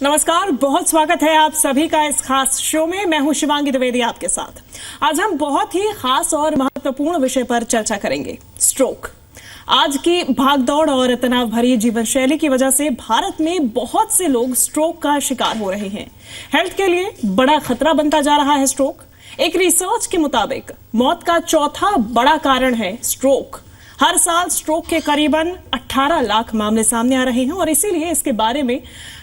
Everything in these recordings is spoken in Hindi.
नमस्कार, बहुत स्वागत है आप सभी का इस खास शो में। मैं हूं शिवांगी द्विवेदी आपके साथ। आज हम बहुत ही खास और महत्वपूर्ण विषय पर चर्चा करेंगे, स्ट्रोक। आज की भागदौड़ और तनाव भरी जीवन शैली की वजह से भारत में बहुत से लोग स्ट्रोक का शिकार हो रहे हैं। हेल्थ के लिए बड़ा खतरा बनता जा रहा है स्ट्रोक। एक रिसर्च के मुताबिक मौत का चौथा बड़ा कारण है स्ट्रोक। हर साल स्ट्रोक के करीबन 18 लाख मामले सामने आ रहे हैं और इसीलिए इसके बारे में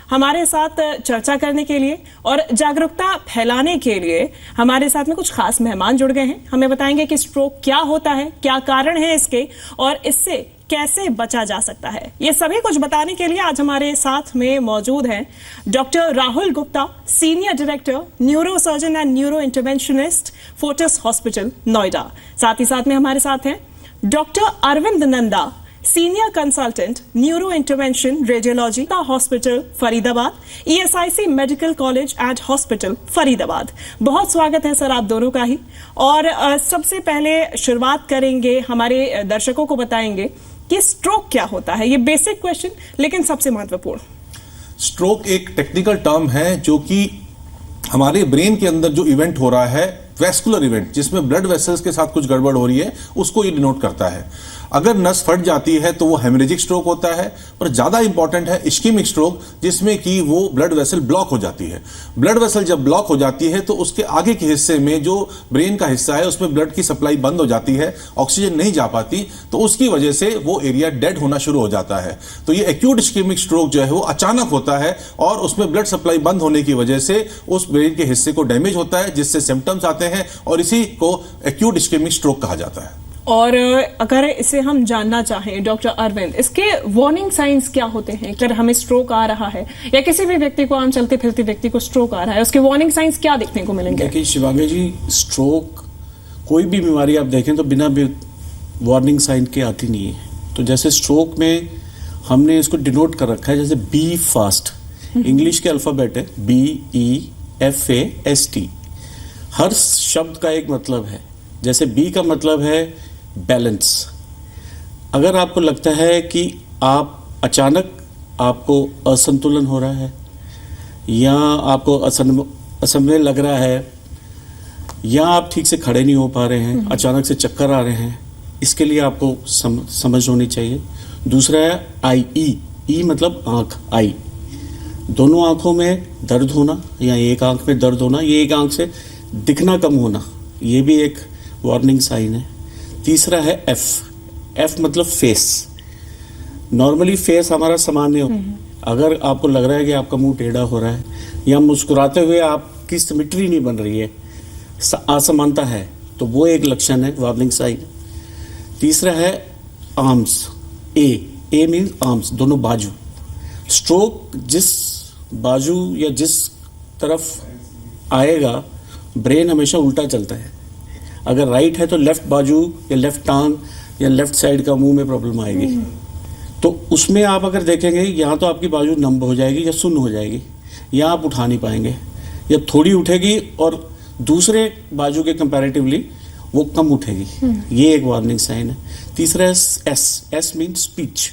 हमारे साथ चर्चा करने के लिए और जागरूकता फैलाने के लिए हमारे साथ में कुछ खास मेहमान जुड़ गए हैं। हमें बताएंगे कि स्ट्रोक क्या होता है, क्या कारण है इसके और इससे कैसे बचा जा सकता है। ये सभी कुछ बताने के लिए आज हमारे साथ में मौजूद हैं doctor Rahul Gupta, senior director neurosurgeon and neuro interventionist, Fortis hospital Noida. साथ ही साथ में हमारे साथ हैं doctor Arvind Nanda, senior consultant neuro intervention radiology hospital Faridabad, ESIC medical college and hospital Faridabad. बहुत स्वागत है सर आप दोनों का ही। और सबसे पहले शुरुआत करेंगे, हमारे दर्शकों को बताएंगे कि स्ट्रोक क्या होता है। ये बेसिक क्वेश्चन लेकिन सबसे महत्वपूर्ण। स्ट्रोक एक टेक्निकल टर्म है जो कि हमारे ब्रेन के अंदर जो इवेंट हो रहा है, वैस्कुलर इवेंट, जिसमें ब्लड वेसल्स के साथ कुछ गड़बड़ हो रही है, उसको ये डिनोट करता है। अगर नस फट जाती है तो वो हेमरेजिक स्ट्रोक होता है, पर ज्यादा इंपॉर्टेंट है इश्केमिक स्ट्रोक, जिसमें कि वो ब्लड वेसल ब्लॉक हो जाती है। ब्लड वेसल जब ब्लॉक हो जाती है तो उसके आगे के हिस्से में जो ब्रेन का हिस्सा है उसमें ब्लड की सप्लाई बंद हो जाती है, ऑक्सीजन नहीं जा पाती, तो उसकी वजह से वो एरिया डेड होना शुरू हो जाता है। तो ये एक्यूट इश्केमिक स्ट्रोक जो है वो अचानक होता है और उसमें ब्लड सप्लाई बंद होने की वजह से उस ब्रेन के हिस्से को डैमेज होता है, जिससे सिम्टम्स आते हैं और इसी को एक्यूट इश्केमिक स्ट्रोक कहा जाता है। और अगर इसे हम जानना चाहें डॉक्टर अरविंद, इसके वार्निंग साइंस क्या होते हैं? अगर हमें स्ट्रोक आ रहा है या किसी भी व्यक्ति को, आम चलते फिरते व्यक्ति को स्ट्रोक आ रहा है, उसके वार्निंग साइंस क्या देखने को मिलेंगे? देखिए शिवांगी जी, स्ट्रोक कोई भी बीमारी आप देखें तो बिना वार्निंग साइन के आती नहीं है। तो जैसे स्ट्रोक में हमने इसको डिनोट कर रखा है, जैसे बी फास्ट, इंग्लिश के अल्फाबेट है BEFAST। हर शब्द का एक मतलब है। जैसे बी का मतलब है बैलेंस। अगर आपको लगता है कि आप अचानक आपको असंतुलन हो रहा है या आपको असमय लग रहा है या आप ठीक से खड़े नहीं हो पा रहे हैं, अचानक से चक्कर आ रहे हैं, इसके लिए आपको समझ होनी चाहिए। दूसरा है ई मतलब आंख, आई, दोनों आंखों में दर्द होना या एक आंख में दर्द होना, ये एक आंख से दिखना कम होना, ये भी एक वार्निंग साइन है। तीसरा है एफ मतलब फेस। नॉर्मली फेस हमारा सामान्य हो, अगर आपको लग रहा है कि आपका मुंह टेढ़ा हो रहा है या मुस्कुराते हुए आपकी सिमेट्री नहीं बन रही है, असमानता है, तो वो एक लक्षण है, वार्निंग साइन। तीसरा है आर्म्स, ए मीन्स आर्म्स, दोनों बाजू। स्ट्रोक जिस बाजू या जिस तरफ आएगा, ब्रेन हमेशा उल्टा चलता है। अगर राइट है तो लेफ्ट बाजू या लेफ्ट टांग या लेफ्ट साइड का मुंह में प्रॉब्लम आएगी। तो उसमें आप अगर देखेंगे, यहाँ तो आपकी बाजू नम हो जाएगी या सुन्न हो जाएगी, या आप उठा नहीं पाएंगे, या थोड़ी उठेगी और दूसरे बाजू के कंपैरेटिवली वो कम उठेगी। ये एक वार्निंग साइन है। तीसरा है एस मीन स्पीच।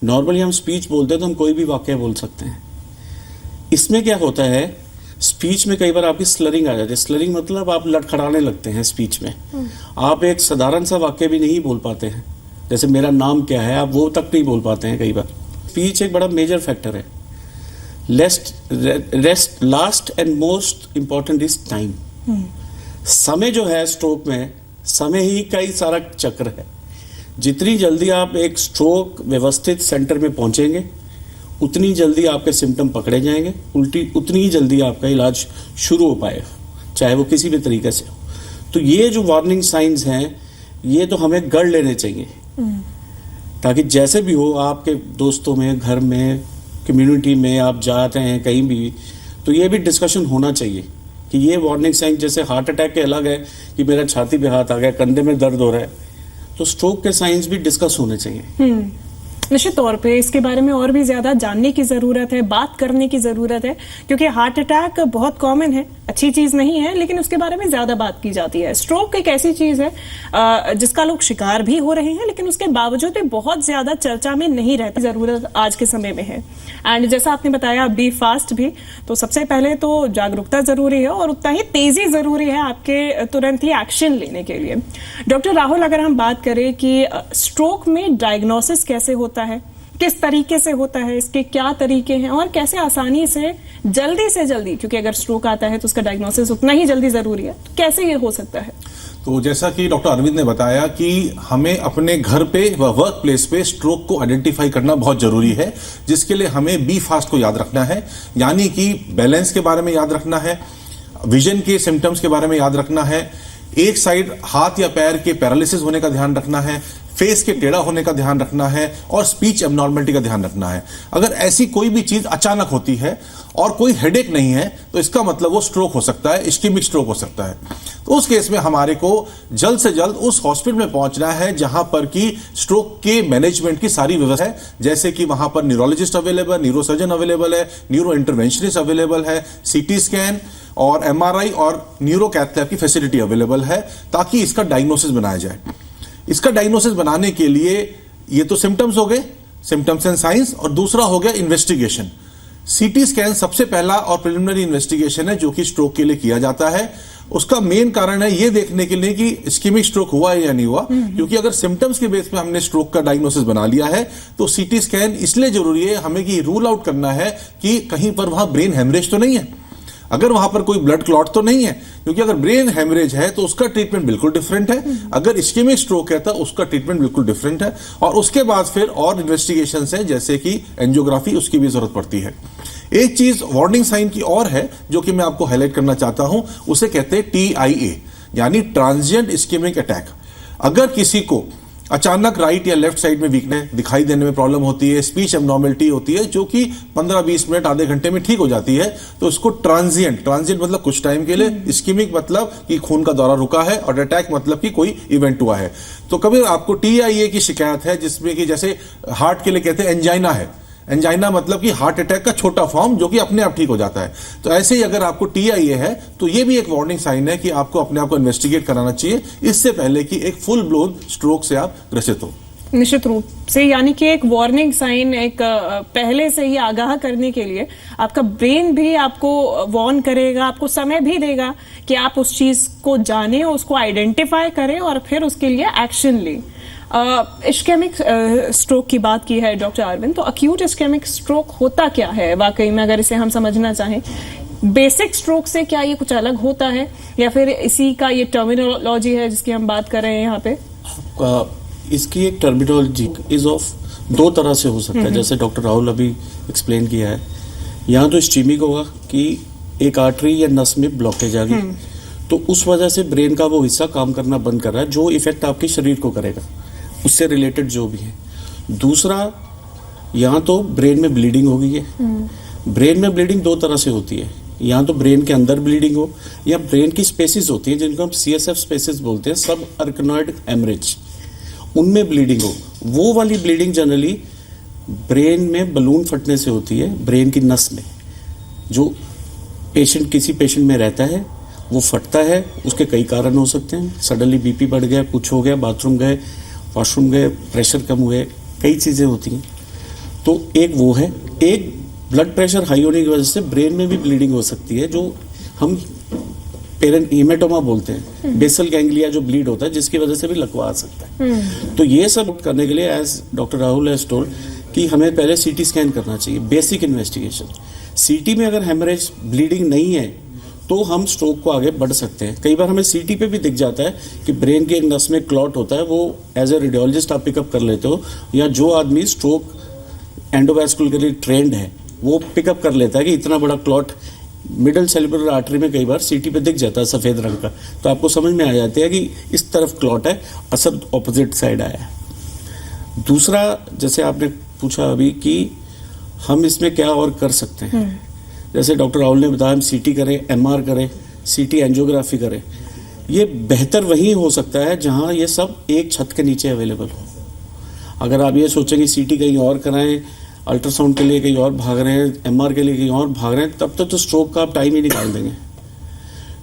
नॉर्मली हम स्पीच बोलते हैं तो हम कोई भी वाक्य बोल सकते हैं। इसमें क्या होता है, स्पीच में कई बार आपकी स्लरिंग आ जाती है। स्लरिंग मतलब आप लड़खड़ाने लगते हैं स्पीच में, आप एक साधारण सा वाक्य भी नहीं बोल पाते हैं। जैसे मेरा नाम क्या है, आप वो तक नहीं बोल पाते हैं कई बार। स्पीच एक बड़ा मेजर फैक्टर है। Last and most important is time. समय जो है स्ट्रोक में, समय ही का ही सारा चक्र है। जितनी जल्दी आप एक स्ट्रोक व्यवस्थित सेंटर में पहुंचेंगे, उतनी जल्दी आपके सिम्टम पकड़े जाएंगे, उतनी ही जल्दी आपका इलाज शुरू हो पाएगा, चाहे वो किसी भी तरीके से हो। तो ये जो वार्निंग साइंस हैं, ये तो हमें गढ़ लेने चाहिए, ताकि जैसे भी हो, आपके दोस्तों में, घर में, कम्युनिटी में आप जाते हैं कहीं भी, तो ये भी डिस्कशन होना चाहिए कि ये वार्निंग साइन, जैसे हार्ट अटैक के अलग है कि मेरा छाती पे हाथ आ गया, कंधे में दर्द हो रहा है, तो स्ट्रोक के साइंस भी डिस्कस होने चाहिए। निश्चित तौर पे इसके बारे में और भी ज्यादा जानने की जरूरत है, बात करने की जरूरत है, क्योंकि हार्ट अटैक बहुत कॉमन है, अच्छी चीज नहीं है, लेकिन उसके बारे में ज्यादा बात की जाती है। स्ट्रोक एक ऐसी चीज है जिसका लोग शिकार भी हो रहे हैं, लेकिन उसके बावजूद भी बहुत ज्यादा चर्चा में नहीं रहती, जरूरत आज के समय में है। एंड जैसा आपने बताया बी फास्ट भी, तो सबसे पहले तो जागरूकता जरूरी है और उतना ही तेजी जरूरी है आपके तुरंत ही एक्शन लेने के लिए। डॉक्टर राहुल, अगर हम बात करें कि स्ट्रोक में डायग्नोसिस कैसे होता है, किस तरीके से होता है, इसके क्या तरीके हैं और कैसे आसानी से जल्दी, क्योंकि अगर स्ट्रोक आता है तो उसका डायग्नोसिस उतना ही जल्दी जरूरी है, तो कैसे ये हो सकता है? तो जैसा कि डॉक्टर अरविंद ने बताया कि हमें अपने घर पे व वर्क प्लेस पे स्ट्रोक को आइडेंटिफाई करना बहुत जरूरी है, जिसके लिए हमें बी फास्ट को याद रखना है, यानी कि बैलेंस के बारे में याद रखना है, विजन के सिम्टम्स के बारे में याद रखना है, एक साइड हाथ या पैर के पैरालिसिस होने का ध्यान रखना है, फेस के टेढ़ा होने का ध्यान रखना है और स्पीच एबनॉर्मलिटी का ध्यान रखना है। अगर ऐसी कोई भी चीज अचानक होती है और कोई हेडेक नहीं है तो इसका मतलब वो स्ट्रोक हो सकता है, इस्केमिक स्ट्रोक हो सकता है। तो उस केस में हमारे को जल्द से जल्द उस हॉस्पिटल में पहुंचना है जहां पर कि स्ट्रोक के मैनेजमेंट की सारी व्यवस्था है, जैसे कि वहां पर न्यूरोलॉजिस्ट अवेलेबल, न्यूरोसर्जन अवेलेबल है, न्यूरो इंटरवेंशनिस्ट अवेलेबल है, सीटी स्कैन और एमआरआई और न्यूरो कैथ लैब की फैसिलिटी अवेलेबल है, ताकि इसका डायग्नोसिस बनाया जाए। इसका डायग्नोसिस बनाने के लिए ये तो सिम्टम्स हो गए, सिम्टम्स एंड साइंस, और दूसरा हो गया इन्वेस्टिगेशन। सीटी स्कैन सबसे पहला और प्रिलिमिनरी इन्वेस्टिगेशन है जो कि स्ट्रोक के लिए किया जाता है। उसका मेन कारण है ये देखने के लिए कि इस्केमिक स्ट्रोक हुआ है या नहीं हुआ, क्योंकि अगर सिम्टम्स के बेस पे हमने स्ट्रोक का डायग्नोसिस बना लिया है तो सीटी स्कैन इसलिए जरूरी है, हमें कि रूल आउट करना है कि कहीं पर वहां ब्रेन हेमरेज तो नहीं है, अगर वहां पर कोई ब्लड क्लॉट तो नहीं है, क्योंकि अगर ब्रेन हेमरेज है तो उसका ट्रीटमेंट बिल्कुल डिफरेंट है, अगर इस्केमिक स्ट्रोक है तो उसका ट्रीटमेंट बिल्कुल डिफरेंट है। और उसके बाद फिर और इन्वेस्टिगेशंस हैं, जैसे कि एंजियोग्राफी, उसकी भी जरूरत पड़ती है। एक चीज वार्निंग साइन की और है जो कि मैं आपको हाईलाइट करना चाहता हूं, उसे कहते हैं TIA, यानी ट्रांजिएंट इस्केमिक अटैक। अगर किसी को अचानक राइट या लेफ्ट साइड में वीकनेस दिखाई देने में प्रॉब्लम होती है, स्पीच एबनॉर्मलिटी होती है जो कि 15-20 मिनट आधे घंटे में ठीक हो जाती है, तो इसको ट्रांजिएंट मतलब कुछ टाइम के लिए, इस्केमिक मतलब कि खून का दौरा रुका है, और अटैक मतलब कि कोई इवेंट हुआ है। तो कभी आपको TIA की शिकायत है जिसमें कि जैसे हार्ट के लिए कहते हैं एंजाइना है, एंजाइना मतलब कि हार्ट अटैक का छोटा फॉर्म जो कि अपने आप ठीक हो जाता है, तो ऐसे ही अगर आपको TIA है तो ये भी एक वार्निंग साइन है कि आपको अपने आप को इन्वेस्टिगेट कराना चाहिए इससे पहले कि एक फुल ब्लोन स्ट्रोक से आप ग्रसित हो। निश्चित रूप से, यानी कि एक वार्निंग साइन, एक पहले से ही आगाह करने के लिए आपका ब्रेन भी आपको वार्न करेगा, आपको समय भी देगा कि आप उस चीज को जानें, उसको आइडेंटिफाई करें और फिर उसके लिए एक्शन लें। इस्केमिक स्ट्रोक की बात की है डॉक्टर अरविंद, तो अक्यूट इस्केमिक स्ट्रोक होता क्या है वाकई में, अगर इसे हम समझना चाहें? बेसिक स्ट्रोक से क्या ये कुछ अलग होता है या फिर इसी का ये टर्मिनोलॉजी है जिसकी हम बात कर रहे हैं यहाँ पे? इसकी एक टर्मिनोलॉजी इज ऑफ दो तरह से हो सकता है, जैसे डॉक्टर राहुल अभी एक्सप्लेन किया है। यहाँ तो इस्केमिक होगा कि एक आर्टरी या नस में ब्लॉकेज आ गई, तो उस वजह से ब्रेन का वो हिस्सा काम करना बंद कर रहा है जो इफेक्ट आपके शरीर को करेगा, उससे रिलेटेड जो भी है। दूसरा, यहाँ तो ब्रेन में ब्लीडिंग हो गई है। ब्रेन में ब्लीडिंग दो तरह से होती है, यहाँ तो ब्रेन के अंदर ब्लीडिंग हो या ब्रेन की स्पेसिस होती है जिनको हम CSF स्पेसिस बोलते हैं, सब आर्कनॉइड हेमरेज, उनमें ब्लीडिंग हो। वो वाली ब्लीडिंग जनरली ब्रेन में बलून फटने से होती है, ब्रेन की नस में जो किसी पेशेंट में रहता है वो फटता है। उसके कई कारण हो सकते हैं, सडनली BP बढ़ गया, कुछ हो गया, बाथरूम गए, वॉशरूम गए, प्रेशर कम हुए, कई चीज़ें होती हैं। तो एक वो है, एक ब्लड प्रेशर हाई होने की वजह से ब्रेन में भी ब्लीडिंग हो सकती है जो हम पेरेंट हेमेटोमा बोलते हैं, बेसल गैंग्लिया जो ब्लीड होता है जिसकी वजह से भी लकवा आ सकता है। तो ये सब करने के लिए as doctor Rahul has told कि हमें पहले CT स्कैन करना चाहिए, बेसिक इन्वेस्टिगेशन। CT में अगर हेमरेज ब्लीडिंग नहीं है तो हम स्ट्रोक को आगे बढ़ सकते हैं। कई बार हमें CT पे भी दिख जाता है कि ब्रेन के एक नस में क्लॉट होता है, वो एज ए रेडियोलॉजिस्ट आप पिकअप कर लेते हो, या जो आदमी स्ट्रोक एंडोवैस्कुलर के लिए ट्रेंड है वो पिकअप कर लेता है कि इतना बड़ा क्लॉट मिडल सेरिब्रल आर्टरी में कई बार CT पे दिख जाता है सफ़ेद रंग का, तो आपको समझ में आ जाती है कि इस तरफ क्लॉट है, असल ऑपोजिट साइड आया है। दूसरा, जैसे आपने पूछा अभी कि हम इसमें क्या और कर सकते हैं, जैसे डॉक्टर राहुल ने बताया हम CT करें, MR करें, CT एंजियोग्राफी करें। ये बेहतर वहीं हो सकता है जहां ये सब एक छत के नीचे अवेलेबल हो। अगर आप ये सोचें कि सीटी कहीं और कराएं, अल्ट्रासाउंड के लिए कहीं और भाग रहे हैं, एमआर के लिए कहीं और भाग रहे हैं, तब तक तो स्ट्रोक का आप टाइम ही निकाल देंगे,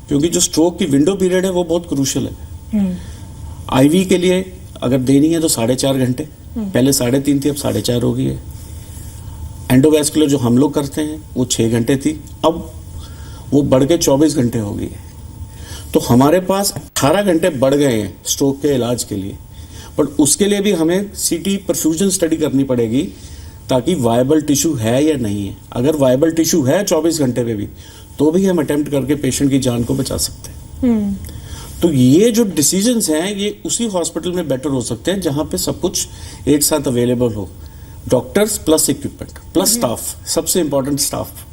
क्योंकि जो स्ट्रोक की विंडो पीरियड है वो बहुत क्रूशियल है। आईवी के लिए अगर देनी है तो 4.5 घंटे, पहले 3.5 थी, अब 4.5 हो गई है। एंडोवैस्कुलर जो हम लोग करते हैं वो 6 घंटे थी, अब वो बढ़ के 24 घंटे हो गई है। तो हमारे पास 18 घंटे बढ़ गए हैं स्ट्रोक के इलाज के लिए, बट उसके लिए भी हमें सीटी परफ्यूजन स्टडी करनी पड़ेगी ताकि वायबल टिश्यू है या नहीं है। अगर वायबल टिश्यू है 24 घंटे में भी, तो भी हम अटेम्प्ट करके पेशेंट की जान को बचा सकते हैं। तो ये जो डिसीजंस हैं ये उसी हॉस्पिटल में बेटर हो सकते हैं जहां पे सब कुछ एक साथ अवेलेबल हो, doctors plus equipment plus staff, सबसे इंपॉर्टेंट स्टाफ।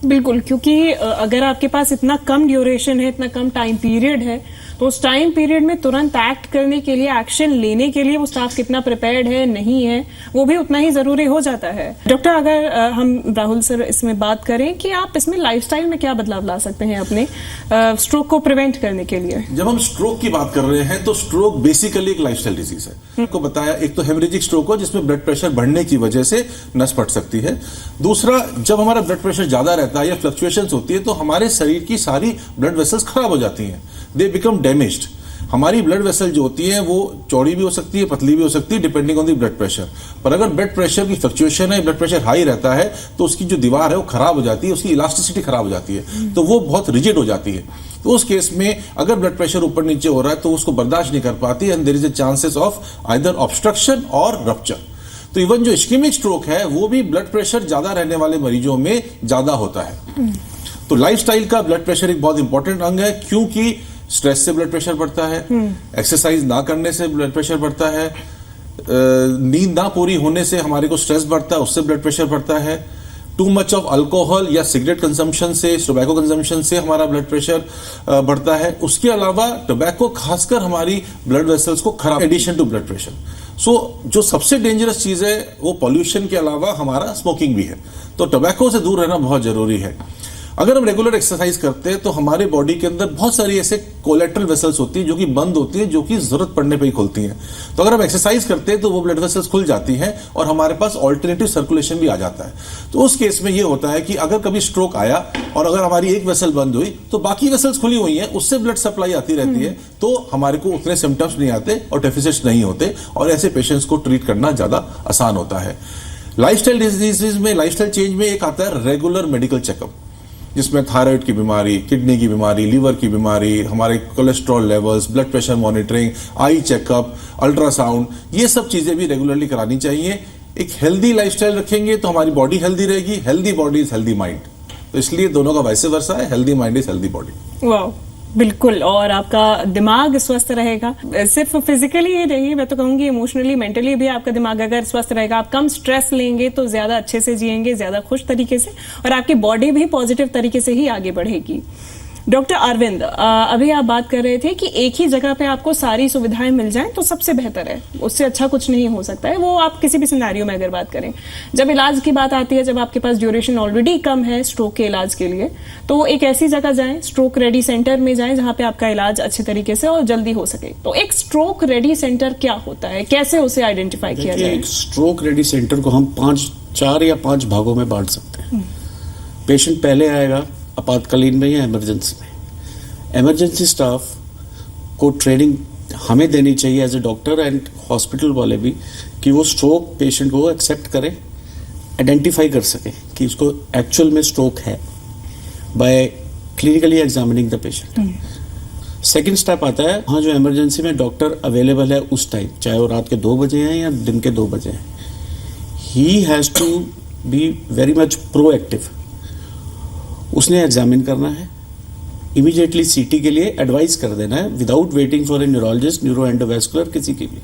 बिल्कुल, क्योंकि अगर आपके पास इतना कम ड्यूरेशन है, इतना कम टाइम पीरियड है, तो उस टाइम पीरियड में तुरंत एक्ट करने के लिए, एक्शन लेने के लिए वो स्टाफ कितना प्रिपेयर्ड है, नहीं है, वो भी उतना ही जरूरी हो जाता है। डॉक्टर, अगर हम राहुल सर इसमें बात करें कि आप इसमें लाइफस्टाइल में क्या बदलाव ला सकते हैं अपने स्ट्रोक को प्रिवेंट करने के लिए? जब हम स्ट्रोक की बात कर रहे हैं तो स्ट्रोक बेसिकली एक लाइफस्टाइल डिजीज है। आपको बताया, एक तो हेमरेजिक स्ट्रोक हो जिसमें ब्लड प्रेशर बढ़ने की वजह से नस फट सकती है। दूसरा, जब हमारा ब्लड प्रेशर ज्यादा रहता है या फ्लक्चुएशंस होती है तो हमारे शरीर की सारी ब्लड वेसल्स खराब हो जाती हैं, दे बिकम डैमेज्ड। हमारी ब्लड वेसल जो होती है वो चौड़ी भी हो सकती है, पतली भी हो सकती है, depending on the blood pressure. पर अगर ब्लड प्रेशर की फ्लक्चुएशन है, ब्लड प्रेशर हाई रहता है, तो उसकी जो दीवार है वो खराब हो जाती है, उसकी इलास्टिसिटी खराब हो जाती है, तो वो बहुत रिजिड हो जाती है। तो उस केस में अगर ब्लड प्रेशर ऊपर नीचे हो रहा है तो उसको बर्दाश्त नहीं कर पाती, and there is a chances of either obstruction और रप्चर। तो इवन जो इस्केमिक स्ट्रोक है वो भी ब्लड प्रेशर ज्यादा रहने वाले मरीजों में ज्यादा होता है। तो लाइफस्टाइल का ब्लड प्रेशर एक बहुत इंपॉर्टेंट अंग है, क्योंकि स्ट्रेस से ब्लड प्रेशर बढ़ता है, एक्सरसाइज ना करने से ब्लड प्रेशर बढ़ता है, नींद ना पूरी होने से हमारे को स्ट्रेस बढ़ता है, उससे ब्लड प्रेशर बढ़ता है, टू मच ऑफ अल्कोहल या सिगरेट कंजम्पशन से, टोबैको कंजम्पशन से हमारा ब्लड प्रेशर बढ़ता है। उसके अलावा टोबैको खासकर हमारी ब्लड वेसल्स को खराब, एडिशन टू ब्लड प्रेशर। सो जो सबसे डेंजरस चीज है वो पॉल्यूशन के अलावा हमारा स्मोकिंग भी है, तो टोबैको से दूर रहना बहुत जरूरी है। अगर हम रेगुलर एक्सरसाइज करते हैं तो हमारे बॉडी के अंदर बहुत सारी ऐसे कोलेटरल वेसल्स होती हैं जो कि बंद होती हैं, जो कि जरूरत पड़ने पे ही खुलती हैं। तो अगर हम एक्सरसाइज करते हैं तो वो ब्लड वेसल्स खुल जाती हैं और हमारे पास ऑल्टरनेटिव सर्कुलेशन भी आ जाता है। तो उस केस में ये होता है कि अगर कभी स्ट्रोक आया और अगर हमारी एक वेसल बंद हुई तो बाकी वेसल्स खुली हुई हैं, उससे ब्लड सप्लाई आती रहती है, तो हमारे को उतने सिम्टम्स नहीं आते और डेफिसिट्स नहीं होते, और ऐसे पेशेंट्स को ट्रीट करना ज्यादा आसान होता है। लाइफस्टाइल डिजीजेज में, लाइफस्टाइल चेंज में एक आता है रेगुलर मेडिकल चेकअप, जिसमें थायराइड की बीमारी, किडनी की बीमारी, लीवर की बीमारी, हमारे cholesterol levels, blood pressure monitoring, eye checkup, ultrasound, ये सब चीजें भी रेगुलरली करानी चाहिए। एक हेल्दी लाइफस्टाइल रखेंगे तो हमारी बॉडी हेल्दी रहेगी, healthy body is healthy mind, तो इसलिए दोनों का वैसे वर्सा है, healthy mind is healthy body. वाह, बिल्कुल। और आपका दिमाग स्वस्थ रहेगा, सिर्फ फिजिकली ही नहीं, मैं तो कहूंगी इमोशनली, मेंटली भी आपका दिमाग अगर स्वस्थ रहेगा, आप कम स्ट्रेस लेंगे तो ज्यादा अच्छे से जिएंगे, ज्यादा खुश तरीके से, और आपकी बॉडी भी पॉजिटिव तरीके से ही आगे बढ़ेगी। डॉक्टर अरविंद, अभी आप बात कर रहे थे कि एक ही जगह पे आपको सारी सुविधाएं मिल जाएं तो सबसे बेहतर है, उससे अच्छा कुछ नहीं हो सकता है। वो आप किसी भी सिनेरियो में अगर बात करें, जब इलाज की बात आती है, जब आपके पास ड्यूरेशन ऑलरेडी कम है स्ट्रोक के इलाज के लिए, तो एक ऐसी जगह जाएं, स्ट्रोक रेडी सेंटर में जाएं जहां पे आपका इलाज अच्छे तरीके से और जल्दी हो सके। तो एक स्ट्रोक रेडी सेंटर क्या होता है, कैसे उसे आइडेंटिफाई किया जाए? एक स्ट्रोक रेडी सेंटर को हम 4 या 5 भागों में बांट सकते हैं। पेशेंट पहले आएगा आपातकालीन में या इमरजेंसी में। इमरजेंसी स्टाफ को ट्रेनिंग हमें देनी चाहिए as a doctor and hospital वाले भी, कि वो स्ट्रोक पेशेंट को एक्सेप्ट करें, आइडेंटिफाई कर सके कि उसको एक्चुअल में स्ट्रोक है by clinically examining the patient. Second step आता है, हाँ, जो इमरजेंसी में डॉक्टर अवेलेबल है उस टाइम, चाहे वो रात के 2 बजे हैं या दिन के 2 बजे हैं, he has to be very much proactive. उसने एग्जामिन करना है, इमीडिएटली सीटी के लिए एडवाइस कर देना है without waiting for a neurologist, neuro endovascular, किसी के भी।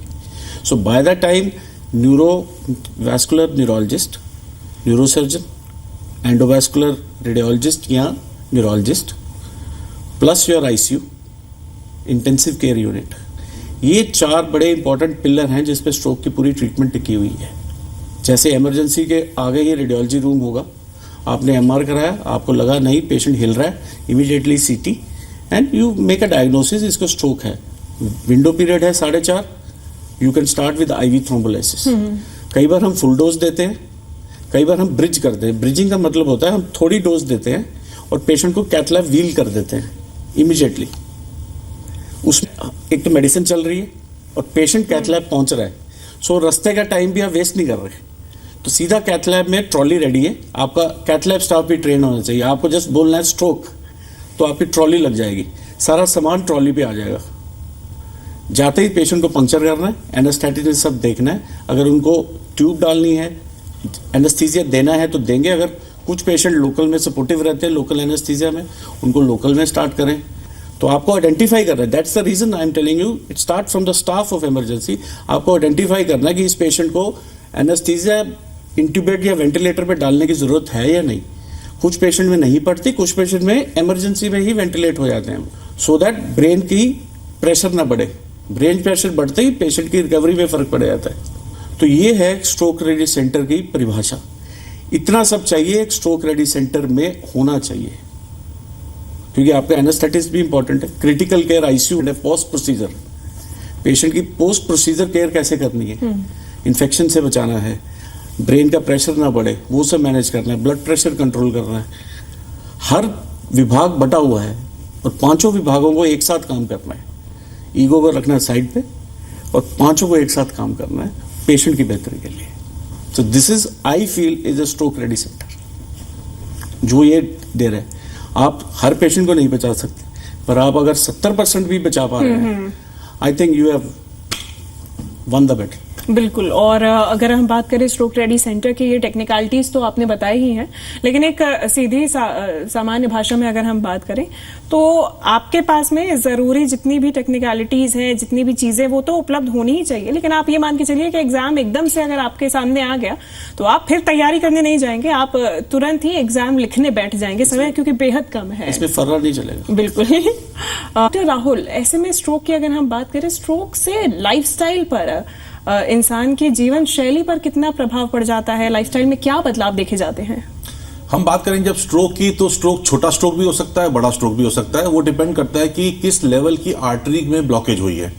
So by the time neurovascular neurologist, neurosurgeon, endovascular radiologist या neurologist, plus your ICU, intensive care unit, ये 4 बड़े इंपॉर्टेंट पिलर हैं जिस पे स्ट्रोक की पूरी ट्रीटमेंट टिकी हुई है। जैसे इमरजेंसी के आगे ही रेडियोलॉजी रूम होगा, आपने एमआर कराया, आपको लगा नहीं पेशेंट हिल रहा है, immediately CT and you make a diagnosis, इसको स्ट्रोक है। विंडो पीरियड है 4.5, you can start with IV thrombolysis. कई बार हम फुल डोज देते हैं, कई बार हम ब्रिज करते हैं। ब्रिजिंग का मतलब होता है हम थोड़ी डोज देते हैं और पेशेंट को कैथ लैब व्हील कर देते हैं इमीडिएटली। उसमें एक तो मेडिसिन चल रही है और पेशेंट कैथ लैब पहुंच रहा है, सो रास्ते का टाइम भी आप वेस्ट नहीं कर रहे। तो सीधा कैथ लैब में ट्रॉली रेडी है, आपका कैथ लैब स्टाफ भी ट्रेन होना चाहिए। आपको जस्ट बोलना है स्ट्रोक, तो आपकी ट्रॉली लग जाएगी, सारा सामान ट्रॉली पे आ जाएगा। जाते ही पेशेंट को पंक्चर करना है, एनेस्थेटिक सब देखना है। अगर उनको ट्यूब डालनी है, एनेस्थीसिया देना है तो देंगे। अगर कुछ पेशेंट लोकल में सपोर्टिव रहते हैं लोकल एनेस्थीसिया में, उनको लोकल में स्टार्ट करें। तो आपको आइडेंटिफाई करना है, that's the reason I am telling you it start from the staff of emergency. आपको आइडेंटिफाई करना है कि इस पेशेंट को एनेस्थीसिया इंट्यूबेट या वेंटिलेटर पे डालने की जरूरत है या नहीं। कुछ पेशेंट में नहीं पड़ती, कुछ पेशेंट में इमरजेंसी में ही वेंटिलेट हो जाते हैं, सो दैट ब्रेन की प्रेशर ना बढ़े। ब्रेन प्रेशर बढ़ते ही पेशेंट की रिकवरी में फर्क पड़ जाता है। तो ये है स्ट्रोक रेडी सेंटर की परिभाषा। इतना सब चाहिए एक स्ट्रोक रेडी सेंटर में होना चाहिए, क्योंकि आपका एनेस्थेटिक्स भी इंपॉर्टेंट है, क्रिटिकल केयर आईसीयू है, पोस्ट प्रोसीजर पेशेंट की पोस्ट प्रोसीजर केयर कैसे करनी है, इन्फेक्शन से बचाना है, ब्रेन का प्रेशर ना बढ़े वो सब मैनेज करना है, ब्लड प्रेशर कंट्रोल करना है। हर विभाग बटा हुआ है और पांचों विभागों को एक साथ काम करना है। ईगो को रखना है साइड पे और पांचों को एक साथ काम करना है पेशेंट की बेहतरी के लिए। So this is I feel is a stroke ready centre जो ये दे रहे हैं। आप हर पेशेंट को नहीं बचा सकते, पर आप अगर 70% भी बचा पा रहे हैं, I think you have one the better. बिल्कुल। और अगर हम बात करें स्ट्रोक रेडी सेंटर की, ये टेक्निकलिटीज तो आपने बताई ही हैं, लेकिन एक सीधी सामान्य भाषा में अगर हम बात करें तो आपके पास में जरूरी जितनी भी टेक्निकलिटीज हैं, जितनी भी चीजें, वो तो उपलब्ध होनी ही चाहिए। लेकिन आप ये मान के चलिए कि एग्जाम एकदम से अगर आपके सामने आ गया तो आप फिर तैयारी करने नहीं जाएंगे, आप तुरंत ही एग्जाम लिखने बैठ जाएंगे, समय क्योंकि बेहद कम है, इसमें फर्रा नहीं चलेगा। बिल्कुल। डॉक्टर राहुल, ऐसे में स्ट्रोक की अगर हम बात करें, स्ट्रोक से लाइफस्टाइल पर, इंसान की जीवन शैली पर कितना प्रभाव पड़ जाता है, लाइफस्टाइल में क्या बदलाव देखे जाते हैं? हम बात करें जब स्ट्रोक की, तो स्ट्रोक छोटा स्ट्रोक भी हो सकता है, बड़ा स्ट्रोक भी हो सकता है। वो डिपेंड करता है कि किस लेवल की आर्टरी में ब्लॉकेज हुई है।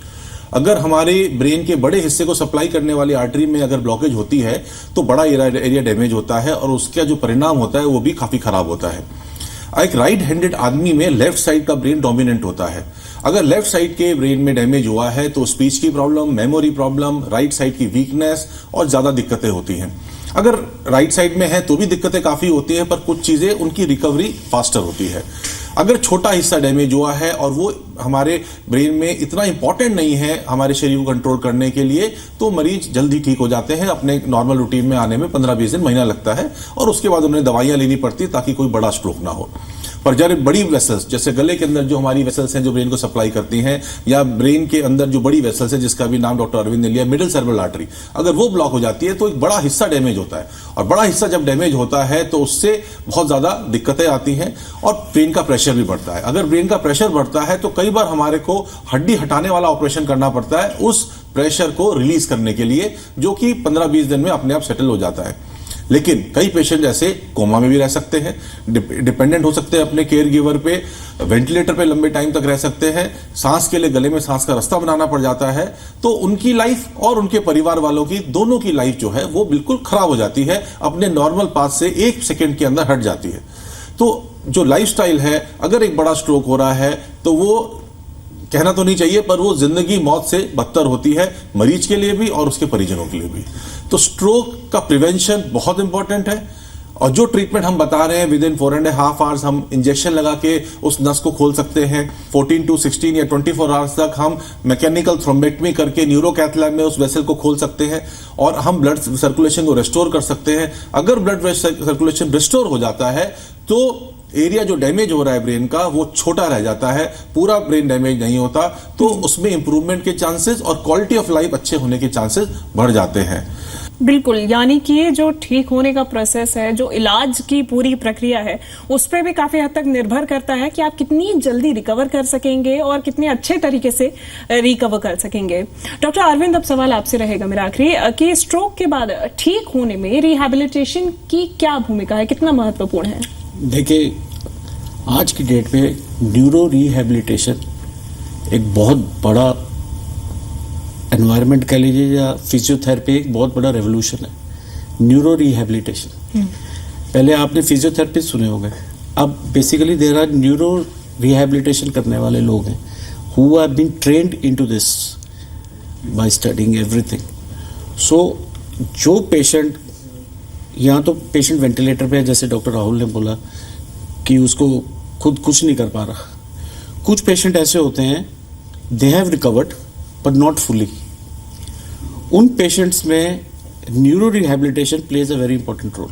अगर हमारे ब्रेन के बड़े हिस्से को सप्लाई करने वाली आर्टरी में अगर ब्लॉकेज होती है तो बड़ा एरिया डैमेज होता है और उसका जो परिणाम होता है वो भी काफी खराब होता है। एक राइट हैंडेड आदमी में लेफ्ट साइड का ब्रेन डोमिनेंट होता है। अगर लेफ्ट साइड के ब्रेन में डैमेज हुआ है तो स्पीच की problem, memory problem, right side की वीकनेस और ज्यादा दिक्कतें होती हैं। अगर राइट साइड में है तो भी दिक्कतें काफी होती हैं, पर कुछ चीजें उनकी रिकवरी फास्टर होती है। अगर छोटा हिस्सा डैमेज हुआ है और वो हमारे ब्रेन में इतना इंपॉर्टेंट नहीं है हमारे शरीर को कंट्रोल करने के लिए, तो मरीज जल्दी ठीक हो जाते हैं। अपने नॉर्मल रूटीन में आने में 15-20 दिन, महीना लगता है और उसके बाद उन्हें दवाइयां लेनी पड़ती ताकि कोई बड़ा स्ट्रोक ना हो। पर जब बड़ी वेसल्स, जैसे गले के अंदर जो हमारी वेसल्स हैं जो ब्रेन को सप्लाई करती हैं, या ब्रेन के अंदर जो बड़ी वेसल्स है जिसका भी नाम डॉक्टर अरविंद ने लिया, मिडिल सेरेब्रल आर्टरी, अगर वो ब्लॉक हो जाती है तो एक बड़ा हिस्सा डैमेज होता है। और बड़ा हिस्सा जब डैमेज होता है तो उससे बहुत ज्यादा दिक्कतें आती हैं और ब्रेन का प्रेशर भी बढ़ता है। अगर ब्रेन का प्रेशर बढ़ता है तो कई बार हमारे को हड्डी हटाने वाला ऑपरेशन करना पड़ता है उस प्रेशर को रिलीज करने के लिए, जो कि 15-20 दिन में अपने आप सेटल हो जाता है। लेकिन कई पेशेंट ऐसे कोमा में भी रह सकते हैं, डिपेंडेंट हो सकते हैं अपने केयर गिवर पे, वेंटिलेटर पे लंबे टाइम तक रह सकते हैं, सांस के लिए गले में सांस का रास्ता बनाना पड़ जाता है। तो उनकी लाइफ और उनके परिवार वालों की, दोनों की लाइफ जो है वो बिल्कुल खराब हो जाती है, अपने नॉर्मल पाथ से 1 सेकेंड के अंदर हट जाती है। तो जो लाइफस्टाइल है, अगर एक बड़ा स्ट्रोक हो रहा है तो वो कहना तो नहीं चाहिए, पर वो जिंदगी मौत से बदतर होती है, मरीज के लिए भी और उसके परिजनों के लिए भी। तो स्ट्रोक का प्रिवेंशन बहुत इंपॉर्टेंट है और जो ट्रीटमेंट हम बता रहे हैं, विद इन 4.5 आवर्स हम इंजेक्शन लगा के उस नस को खोल सकते हैं। 14 to 16 या 24 आवर्स तक हम मैकेनिकल थ्रोम्बेक्टमी करके न्यूरो कैथ लैब में उस वेसल को खोल सकते हैं और हम ब्लड सर्कुलेशन को रेस्टोर कर सकते हैं। अगर ब्लड सर्कुलेशन रिस्टोर हो जाता है तो एरिया जो डैमेज हो रहा है ब्रेन का वो छोटा रह जाता है, पूरा ब्रेन डैमेज नहीं होता, तो उसमें इंप्रूवमेंट के चांसेस और क्वालिटी ऑफ लाइफ अच्छे होने के चांसेस बढ़ जाते हैं। बिल्कुल, यानी कि ये जो ठीक होने का प्रोसेस है, जो इलाज की पूरी प्रक्रिया है, उस पर भी काफी हद तक निर्भर करता है कि आप कितनी जल्दी रिकवर कर सकेंगे और कितने अच्छे तरीके से रिकवर कर सकेंगे। डॉक्टर अरविंद, अब सवाल आपसे रहेगा मेरा आखिरी, कि स्ट्रोक के बाद ठीक होने में रिहैबिलिटेशन की क्या भूमिका है, कितना महत्वपूर्ण है? देखिए, आज की डेट में न्यूरो रिहैबिलिटेशन एक बहुत बड़ा एनवायरनमेंट कह लीजिए या फिजियोथेरेपी एक बहुत बड़ा रेवोल्यूशन है। न्यूरो रिहैबिलिटेशन, पहले आपने फिजियोथेरेपी सुने होंगे, अब basically there are neuro rehabilitation करने वाले लोग हैं who have been trained into this by studying everything. So जो पेशेंट, यहाँ तो पेशेंट वेंटिलेटर पे है, जैसे डॉक्टर राहुल ने बोला कि उसको खुद कुछ नहीं कर पा रहा। कुछ पेशेंट ऐसे होते हैं they have recovered but not fully. उन पेशेंट्स में neuro rehabilitation plays a very important role,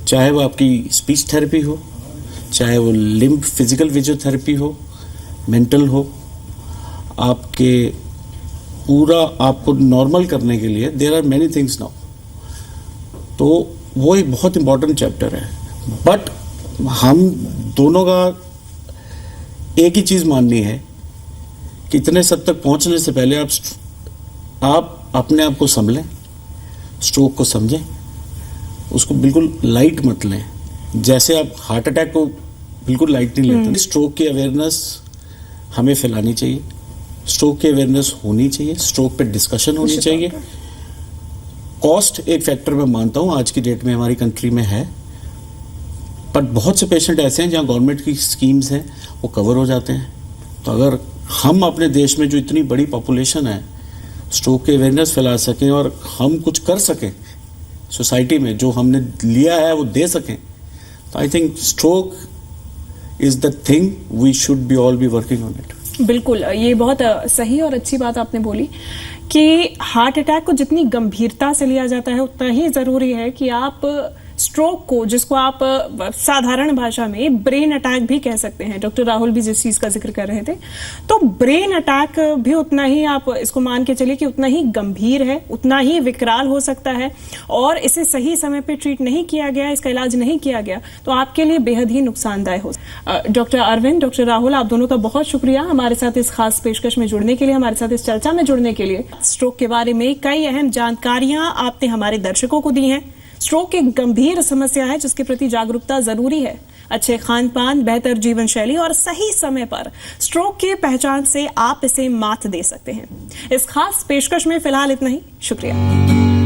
चाहे वो आपकी स्पीच थेरेपी हो, चाहे वो लिम्ब फिजिकल फिजियोथेरेपी हो, मेंटल हो, आपके पूरा आपको नॉर्मल करने के लिए there are many things now. तो वो एक बहुत इंपॉर्टेंट चैप्टर है। बट हम दोनों का एक ही चीज़ माननी है कि इतने सब तक पहुंचने से पहले आप अपने आप को संभलें, स्ट्रोक को समझें, उसको बिल्कुल लाइट मत लें। जैसे आप हार्ट अटैक को बिल्कुल लाइट नहीं लेते, स्ट्रोक की अवेयरनेस हमें फैलानी चाहिए, स्ट्रोक की अवेयरनेस होनी चाहिए, स्ट्रोक पे डिस्कशन होनी चाहिए। कॉस्ट एक फैक्टर मैं मानता हूँ आज की डेट में हमारी कंट्री में है, बट बहुत से पेशेंट ऐसे हैं जहाँ गवर्नमेंट की स्कीम्स हैं वो कवर हो जाते हैं। तो अगर हम अपने देश में जो इतनी बड़ी पॉपुलेशन है स्ट्रोक की अवेयरनेस फैला सकें और हम कुछ कर सकें सोसाइटी में, जो हमने लिया है वो दे सकें, तो I think stroke is the thing we should be all be working on it. बिल्कुल, ये बहुत सही और अच्छी बात आपने बोली कि हार्ट अटैक को जितनी गंभीरता से लिया जाता है उतना ही जरूरी है कि आप स्ट्रोक को, जिसको आप साधारण भाषा में ब्रेन अटैक भी कह सकते हैं, डॉक्टर राहुल भी जिस चीज का जिक्र कर रहे थे, तो ब्रेन अटैक भी उतना ही आप इसको मान के चलिए कि उतना ही गंभीर है, उतना ही विकराल हो सकता है, और इसे सही समय पे ट्रीट नहीं किया गया, इसका इलाज नहीं किया गया तो आपके लिए बेहद ही नुकसानदायक हो। डॉक्टर अरविंद, डॉक्टर राहुल, आप दोनों का बहुत शुक्रिया हमारे साथ इस खास पेशकश में जुड़ने के लिए, हमारे साथ इस चर्चा में जुड़ने के लिए। स्ट्रोक के बारे में कई अहम जानकारियां आपने हमारे दर्शकों को दी हैं। स्ट्रोक एक गंभीर समस्या है जिसके प्रति जागरूकता जरूरी है। अच्छे खान पान, बेहतर जीवन शैली और सही समय पर स्ट्रोक की पहचान से आप इसे मात दे सकते हैं। इस खास पेशकश में फिलहाल इतना ही। शुक्रिया।